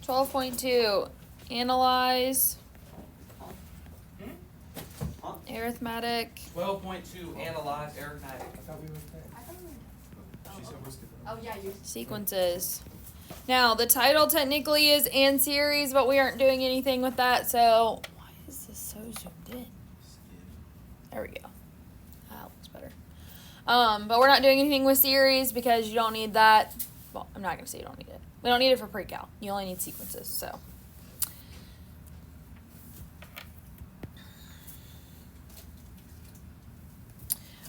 12.2, analyze arithmetic. 12.2, analyze arithmetic. I thought we were there. She said we're skipping. Oh, yeah, you're Sequences. Now, the title technically is and series, but we aren't doing anything with that, so why is this so zoomed in? There we go. That looks better. But we're not doing anything with series because you don't need that. Well, I'm not going to say you don't need it. We don't need it for pre-cal. You only need sequences, so.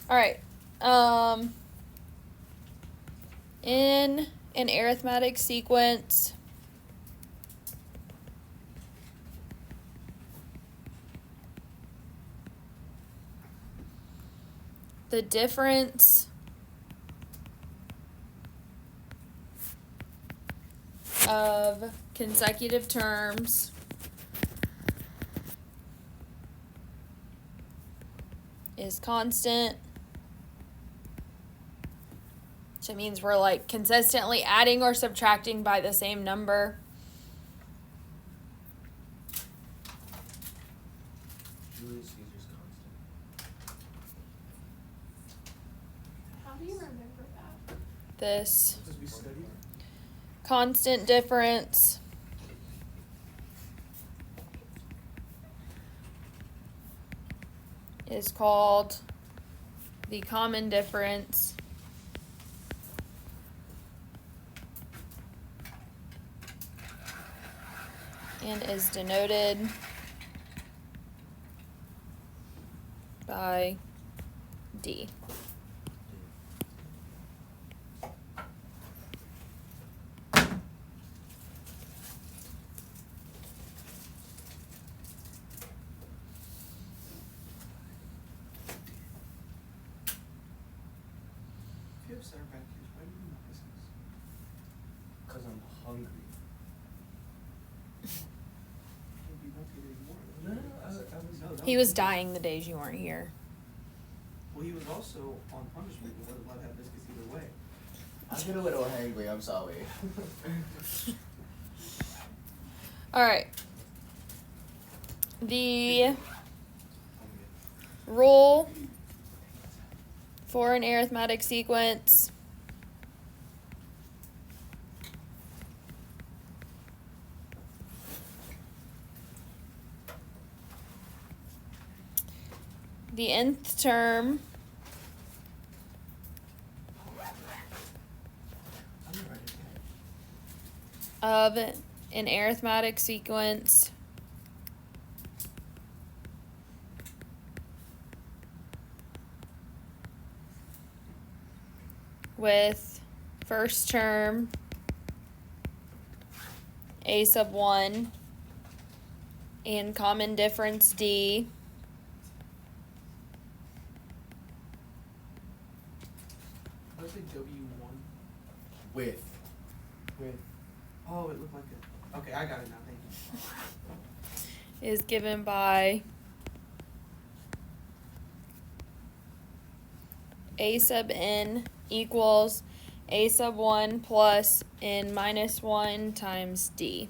All right. In an arithmetic sequence, the difference of consecutive terms is constant. So it means we're like consistently adding or subtracting by the same number. Julius Caesar's constant. How do you remember that? This Because we studied. constant difference is called the common difference. And is denoted by D. If you have Sarah back here, why do you not listen? Because I'm hungry. Can't be motivated anymore. No, I was. No, that He was dying the days you weren't here. Well, he was also on punishment. He wasn't allowed to have biscuits either way. I get a little hangry, I'm sorry. All right. The rule for an arithmetic sequence the nth term of an arithmetic sequence with first term a sub 1 and common difference D I would say W1. With. Oh, it looked like it. Okay, I got it now. Thank you. is given by a sub n equals a sub 1 plus n minus 1 times D.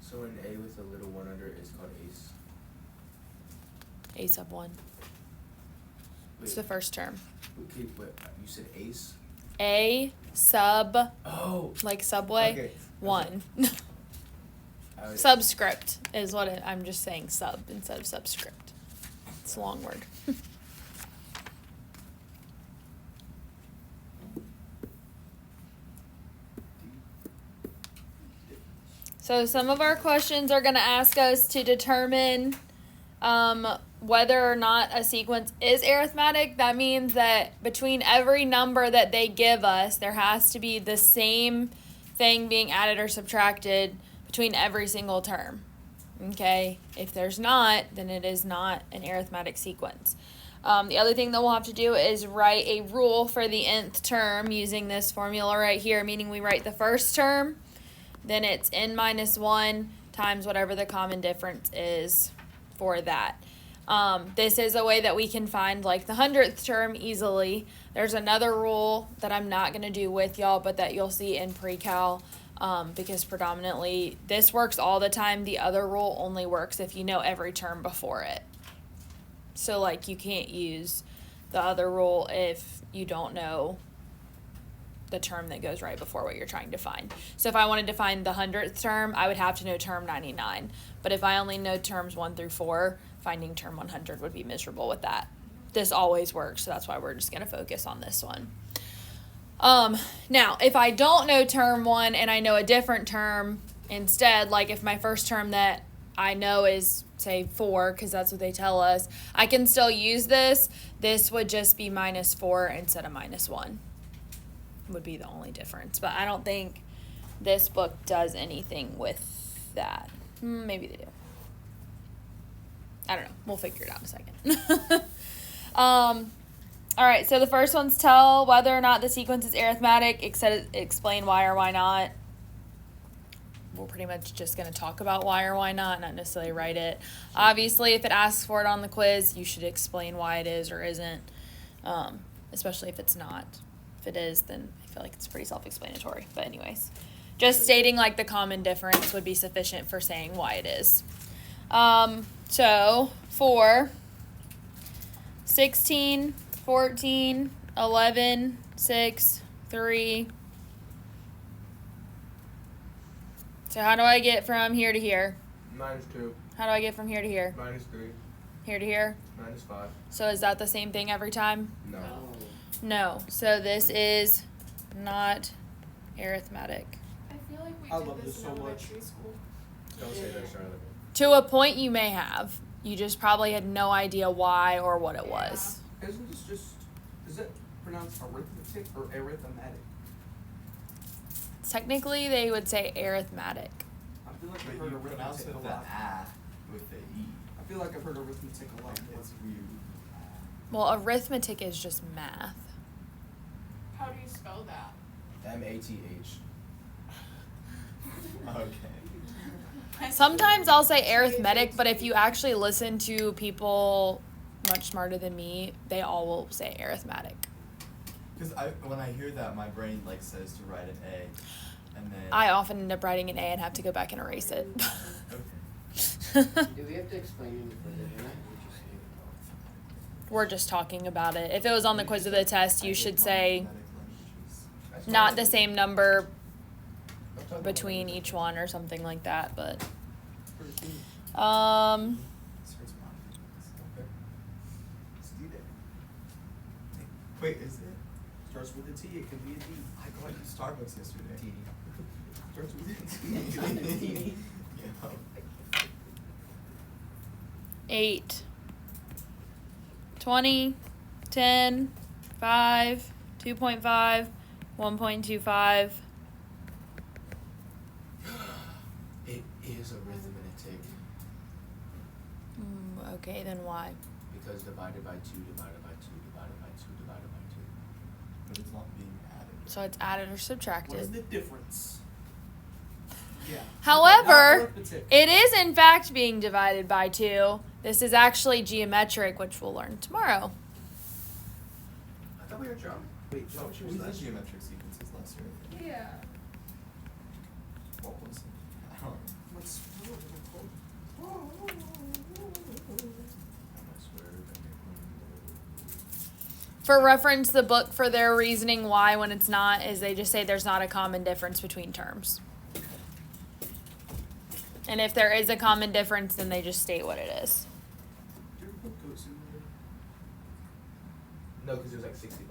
So an A with a little one under it is called ace. A sub 1. It's Wait, the first term. okay, but you said ace? A sub, Oh! like Subway, Okay. 1. I was- Subscript is what I'm just saying sub instead of subscript. It's a long word. So some of our questions are going to ask us to determine whether or not a sequence is arithmetic. That means that between every number that they give us, there has to be the same thing being added or subtracted between every single term. Okay? If there's not, then it is not an arithmetic sequence. The other thing that we'll have to do is write a rule for the nth term using this formula right here, meaning we write the first term, then it's n minus 1 times whatever the common difference is for that. This is a way that we can find like the 100th term easily. There's another rule that I'm not going to do with y'all, but that you'll see in pre-cal because predominantly this works all the time. The other rule only works if you know every term before it. So, like, you can't use the other rule if you don't know the term that goes right before what you're trying to find. So if I wanted to find the 100th term, I would have to know term 99. But if I only know terms 1 through 4, finding term 100 would be miserable with that. This always works, so that's why we're just going to focus on this one. Now, if I don't know term 1 and I know a different term instead, like if my first term that I know is, say, 4, because that's what they tell us, I can still use this. This would just be minus 4 instead of minus 1. Would be the only difference. But I don't think this book does anything with that. Maybe they do. I don't know. We'll figure it out in a second. All right, so the first one's tell whether or not the sequence is arithmetic, explain why or why not. We're pretty much just going to talk about why or why not necessarily write it. Obviously, if it asks for it on the quiz, you should explain why it is or isn't, especially if it's not. If it is, then I feel like it's pretty self-explanatory. But anyways, just stating like the common difference would be sufficient for saying why it is. So for 16, 14, 11, 6, 3. So how do I get from here to here? -2. How do I get from here to here? -3. Here to here? -5. So is that the same thing every time? No. No. So this is not arithmetic. I feel like we I did love this this in so much. elementary school. Don't say that, Charlotte. To a point you may have. You just probably had no idea why or what it was. Isn't this just, is it pronounced arithmetic or arithmetic? Technically, they would say arithmetic. I feel like But I've heard you pronounce arithmetic it a with the lot. with the E. I feel like I've heard arithmetic a lot more. It's weird. Well, arithmetic is just math. How do you spell that? MATH. Okay. Sometimes I'll say arithmetic, but if you actually listen to people much smarter than me, they all will say arithmetic. Because when I hear that, my brain like says to write an A, and then I often end up writing an A and have to go back and erase it. Okay. Do we have to explain any further than that? Or just say it? We're just talking about it. If it was on the quiz of the test, you should say Phonetic languages. not the same number between each one or something like that, but Pretty cool. Starts with monophonics. Okay. Let's do that. Wait, is it? Starts with a T, it can be a D. I got to Starbucks yesterday. T. Starts with a T. Yeah. 8, 20, 10, 5, 2.5, 1.25. It is arithmetic Okay, then why? because divided by 2, divided by 2, divided by 2, divided by 2. But it's not being added. So it's added or What is subtracted. the difference? Yeah. However, Not arithmetic. it is in fact being divided by 2. This is actually geometric, which we'll learn tomorrow. I thought we were drunk. Wait, So what we was did that? geometric sequences last year. Yeah. What was it? I don't know. What's I swear For reference, the book for their reasoning why when it's not is they just say there's not a common difference between terms. And if there is a common difference, then they just state what it is. Did you ever put Goat Simulator? No, because it was like $60.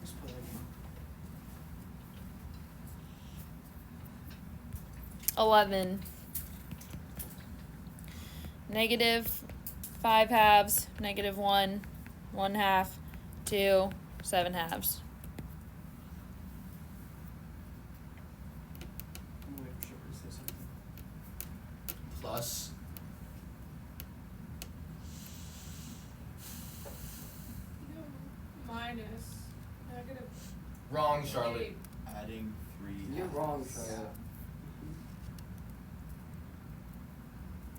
Let's play that game. 11. Negative 5 halves, negative 1, 1 half, 2, 7 halves. I'm gonna wait for Shepard to say something. Plus. No. Minus. Negative. Wrong, Charlotte. 8. Adding 3. You're wrong, halves. Charlotte.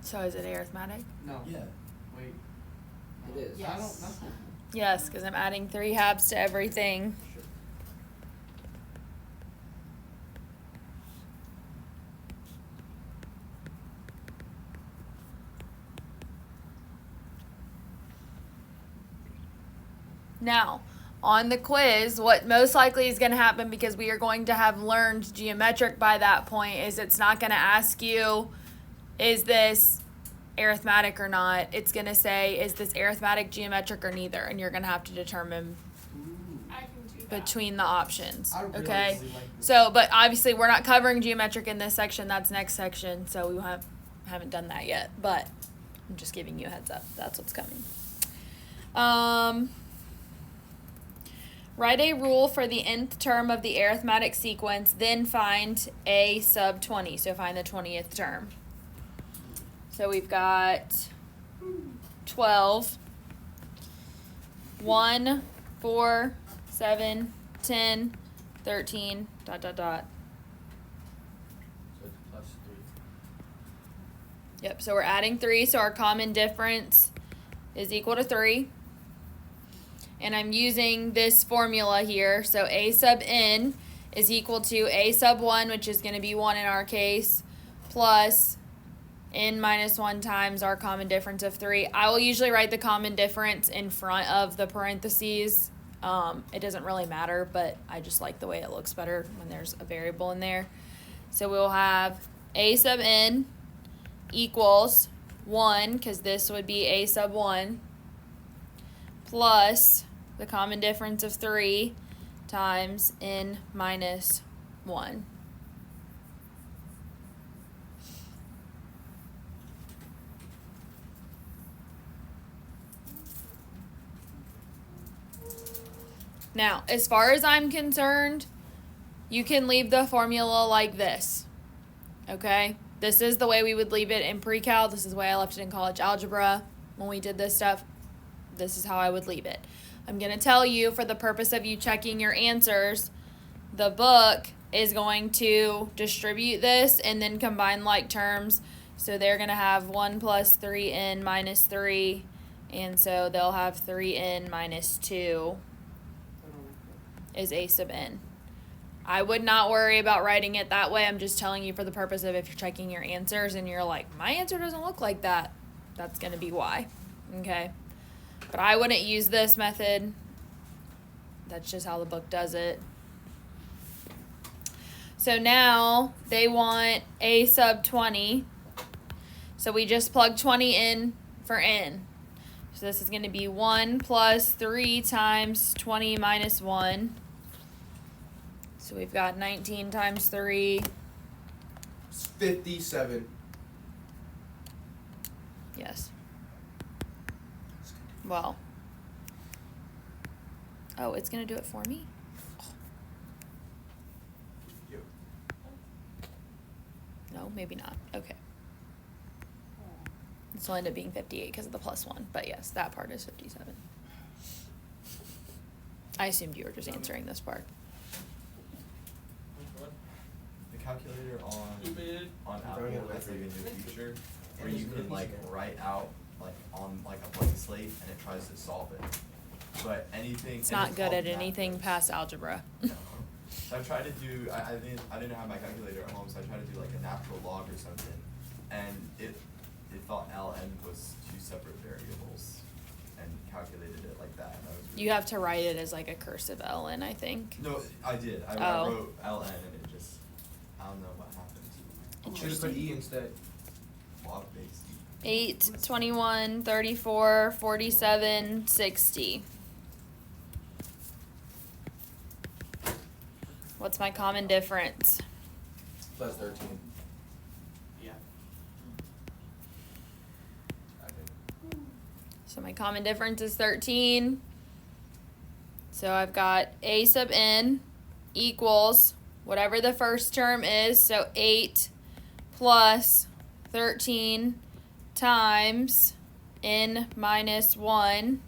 So is it arithmetic? No. Yeah. Wait. It is. I don't Yes. know. Yes, because I'm adding 3 halves to everything. Sure. Now, on the quiz, what most likely is going to happen, because we are going to have learned geometric by that point, is it's not going to ask you, is this arithmetic or not? It's going to say, is this arithmetic, geometric, or neither? And you're going to have to determine I can do that. between the options. I really Okay? like this. So, but obviously we're not covering geometric in this section. That's next section. So we haven't done that yet. But I'm just giving you a heads up. That's what's coming. Write a rule for the nth term of the arithmetic sequence, then find a sub 20. So find the 20th term. So we've got 12, 1, 4, 7, 10, 13, dot, dot, dot. So it's plus 3. Yep, so we're adding 3, so our common difference is equal to 3. And I'm using this formula here. So a sub n is equal to a sub 1, which is going to be 1 in our case, plus n minus 1 times our common difference of 3. I will usually write the common difference in front of the parentheses. It doesn't really matter, but I just like the way it looks better when there's a variable in there. So we'll have a sub n equals 1, because this would be a sub 1, plus the common difference of 3 times n minus 1. Now, as far as I'm concerned, you can leave the formula like this, okay? This is the way we would leave it in pre-cal. This is the way I left it in college algebra when we did this stuff. This is how I would leave it. I'm going to tell you, for the purpose of you checking your answers, the book is going to distribute this and then combine like terms. So they're going to have 1 plus 3n minus 3, and so they'll have 3n minus 2 is a sub n. I would not worry about writing it that way. I'm just telling you for the purpose of if you're checking your answers and you're like, my answer doesn't look like that, that's going to be why. Okay? But I wouldn't use this method. That's just how the book does it. So now they want a sub 20. So we just plug 20 in for n. So this is going to be 1 plus 3 times 20 minus 1. So we've got 19 times 3. It's 57. Yes. Well. Oh, it's going to do it for me? Yep. No, maybe not. Okay. This will end up being 58 because of the plus 1. But yes, that part is 57. I assumed you were just answering this part. The calculator on Apple Throwing it away. has even new feature where you can like write out like on like a blank slate and it tries to solve it. But anything It's and not good called at anything math past algebra. notes. So I tried to do I didn't have my calculator at home, so I tried to do like a natural log or something, and it thought ln was 2 separate variables and calculated it like that. And I was really You have to write it as like a cursive ln, I think. No, I did. I Oh. wrote ln and it just I don't know what happened. Should have put E instead. Log based. 8, 21, 34, 47, 60. What's my common difference? Plus 13. Yeah. I think. So my common difference is 13. So I've got a sub n equals whatever the first term is. So 8 plus 13 times n minus 1.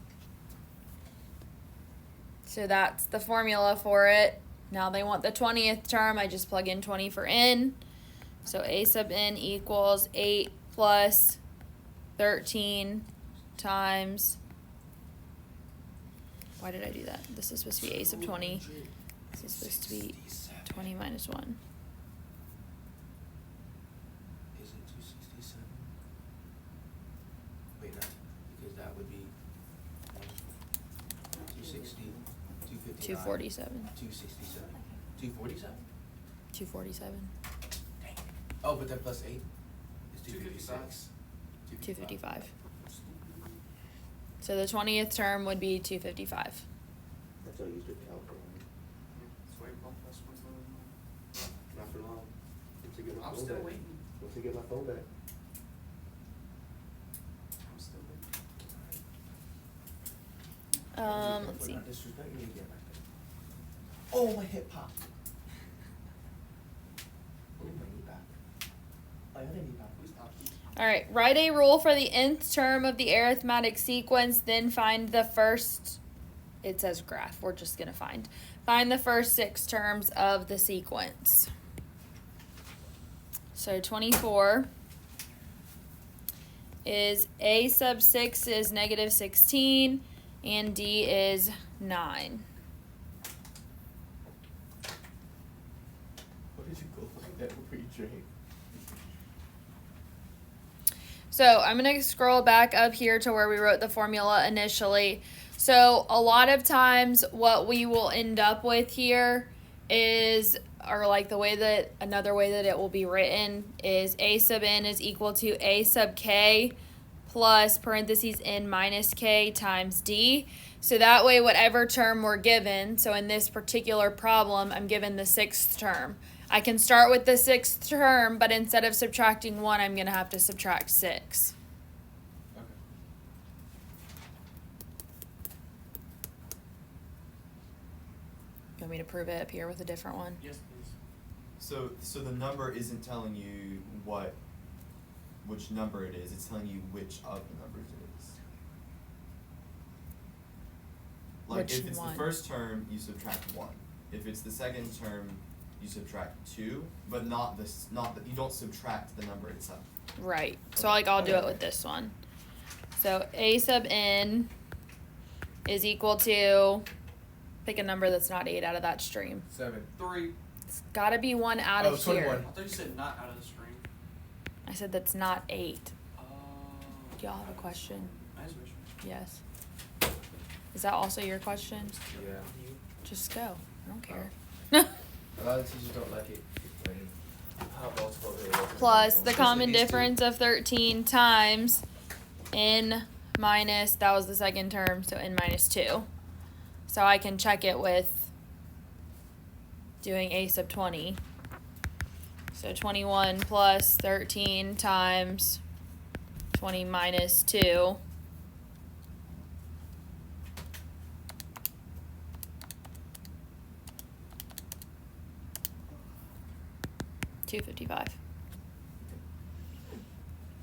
So that's the formula for it. Now they want the 20th term. I just plug in 20 for n. So a sub n equals 8 plus 13 times, why did I do that? This is supposed to be a sub 20. This is supposed to be 20 minus 1. Is it 267? Wait, no, because that would be 260. 247. 267. 247? 247. Oh, but then plus 8 is 255. 255. So the 20th term would be 255. That's all I used to calculate. Let's wait about plus one's lower than mine. Not for long. Once I get my I'm phone still back. waiting. Once I get my phone back. I'm still waiting. Let's see. Not disrespect me again like that. Oh, my hip popped. Oh, my knee popped. My other knee popped. Who's top? All right, write a rule for the nth term of the arithmetic sequence, then find the first, it says graph, we're just going to find the first 6 terms of the sequence. So 24 is a sub 6 is negative 16, and d is 9. What did you go like that before you drank? So I'm going to scroll back up here to where we wrote the formula initially. So a lot of times what we will end up with here is, or like the way that, another way that it will be written is a sub n is equal to a sub k plus parentheses n minus k times d. So that way whatever term we're given, so in this particular problem, I'm given the 6th term. I can start with the 6th term, but instead of subtracting 1, I'm going to have to subtract 6. Okay. You want me to prove it up here with a different one? Yes, please. So the number isn't telling you which number it is, it's telling you which of the numbers it is. Like Which if it's one? the first term, you subtract 1. If it's the second term, you subtract 2, but you don't subtract the number itself. Right. So like I'll do it with this one. So a sub n is equal to, pick a number that's not 8 out of that stream. 7. 3. It's got to be one out Oh, of 21. here. I thought you said not out of the stream. I said that's not 8. Do Do y'all have a question? I just wish. Yes. Is that also your question? Yeah. Just go. I don't care. A lot of teachers don't like it when multiple Plus the Especially common these two. difference of 13 times n minus, that was the second term, so n minus 2. So I can check it with doing a sub 20. So 21 plus 13 times 20 minus 2. $255.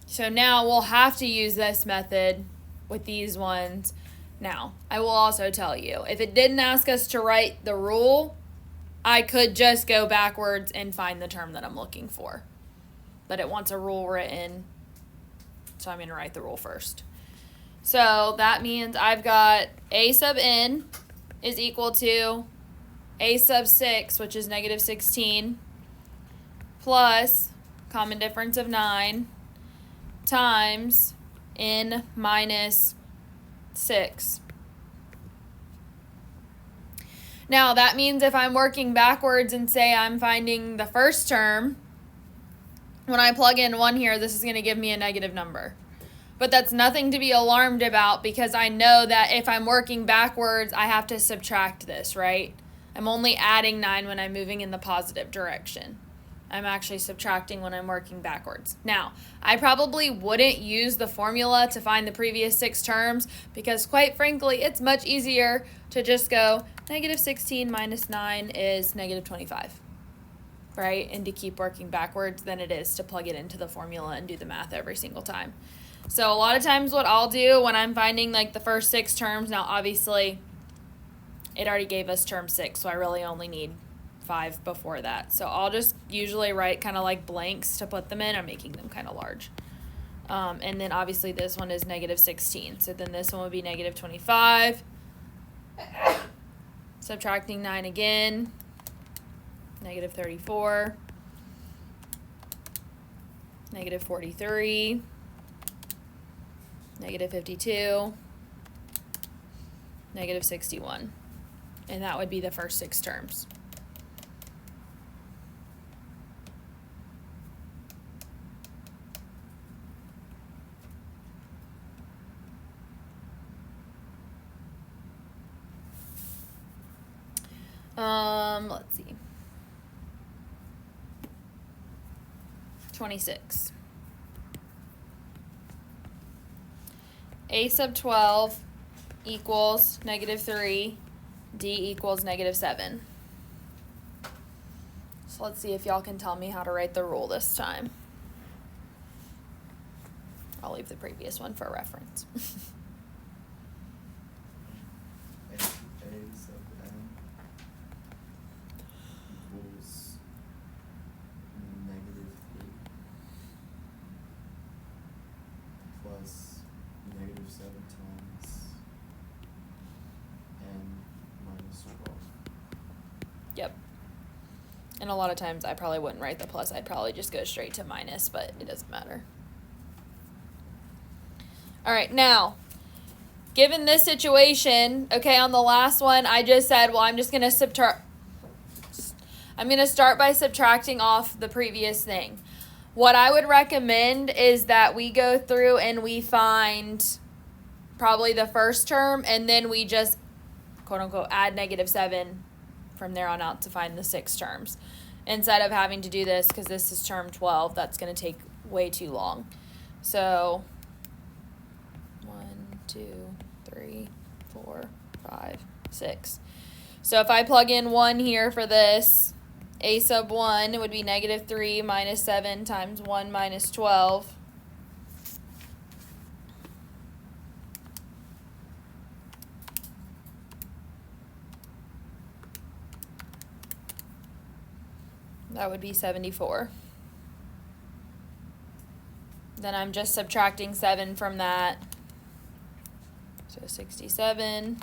So now we'll have to use this method with these ones. Now, I will also tell you, if it didn't ask us to write the rule, I could just go backwards and find the term that I'm looking for. But it wants a rule written, so I'm going to write the rule first. So that means I've got a sub n is equal to a sub 6, which is negative 16, plus common difference of 9 times n minus 6. Now that means if I'm working backwards and say I'm finding the first term, when I plug in 1 here, this is going to give me a negative number. But that's nothing to be alarmed about because I know that if I'm working backwards, I have to subtract this, right? I'm only adding 9 when I'm moving in the positive direction. I'm actually subtracting when I'm working backwards. Now, I probably wouldn't use the formula to find the previous 6 terms because quite frankly, it's much easier to just go negative 16 minus 9 is negative 25, right? And to keep working backwards than it is to plug it into the formula and do the math every single time. So a lot of times what I'll do when I'm finding like the first 6 terms, now obviously it already gave us term 6, so I really only need 5 before that. So I'll just usually write kind of like blanks to put them in. I'm making them kind of large. And then obviously this one is negative 16. So then this one would be negative 25. Subtracting 9 again. Negative 34. Negative 43. Negative 52. Negative 61. And that would be the first 6 terms. Let's see. 26. A sub 12 equals -3. D equals -7. So let's see if y'all can tell me how to write the rule this time. I'll leave the previous one for reference. A sub n equals -3 plus -7 times n minus 12. Yep. And a lot of times I probably wouldn't write the plus. I'd probably just go straight to minus, but it doesn't matter. All right, now, given this situation, okay, on the last one, I just said, well, I'm just going to subtract. I'm going to start by subtracting off the previous thing. What I would recommend is that we go through and we find probably the first term, and then we just, quote unquote, add -7 from there on out to find the 6 terms. Instead of having to do this, because this is term 12, that's going to take way too long. So 1, 2, 3, 4, 5, 6. So if I plug in 1 here for this, a sub 1 would be -3 minus 7 times 1 minus 12. That would be 74. Then I'm just subtracting 7 from that. So 67,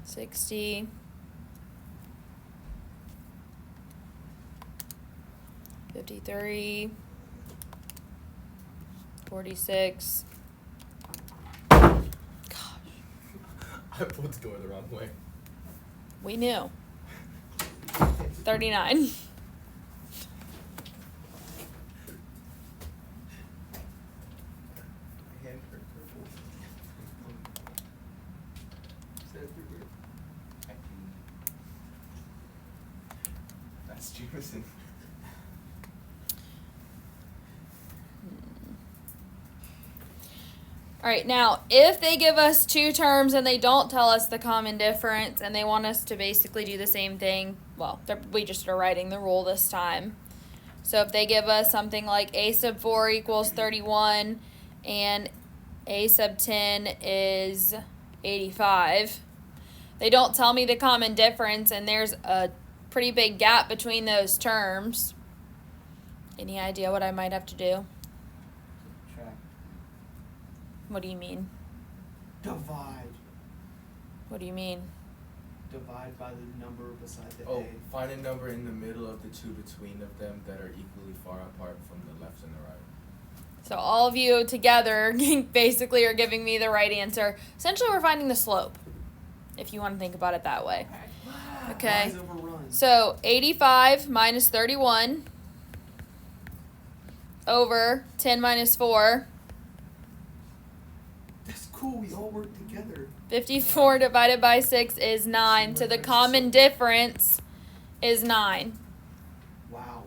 60, 53, 46. Gosh, I pulled the door the wrong way. we knew. 39. My hand hurt purple. That's Jameson. All right, now, if they give us 2 terms and they don't tell us the common difference and they want us to basically do the same thing, well, we just are writing the rule this time. So if they give us something like a sub 4 equals 31 and a sub 10 is 85, they don't tell me the common difference and there's a pretty big gap between those terms. Any idea what I might have to do? Subtract. What do you mean? Divide. What do you mean? Divide by the number beside the Oh, A. find a number in the middle of the two between of them that are equally far apart from the left and the right. So all of you together basically are giving me the right answer. Essentially, we're finding the slope, if you want to think about it that way. Okay. Lines overrun. So 85 minus 31 over 10 minus 4. That's cool. We all work together. 54 divided by 6 is 9. So the common difference is 9. Wow.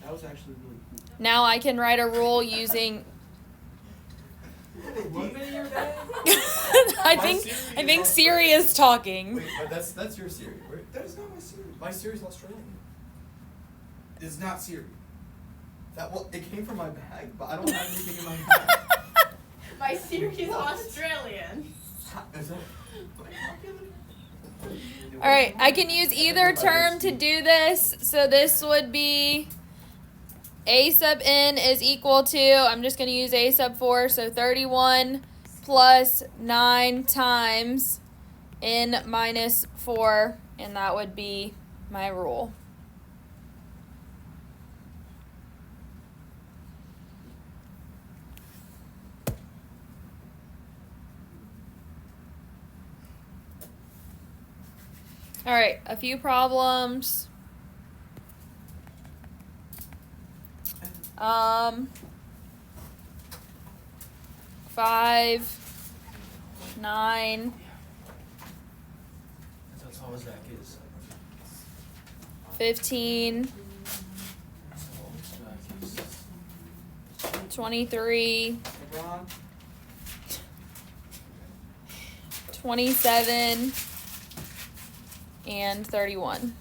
That was actually really cool. Now I can write a rule using I think Siri is talking. Wait, but that's your Siri. That is not my Siri. My Siri's Australian. It's not Siri. It came from my bag, but I don't have anything in my bag. My Siri's Australian. Is that? All right, I can use either term to do this. So this would be a sub n is equal to, I'm just going to use a sub 4, so 31 plus 9 times n minus 4, and that would be my rule. All right, a few problems. 5, 9, That's how Zach is. 15, That's how Zach is. 23, LeBron, 27, and 31.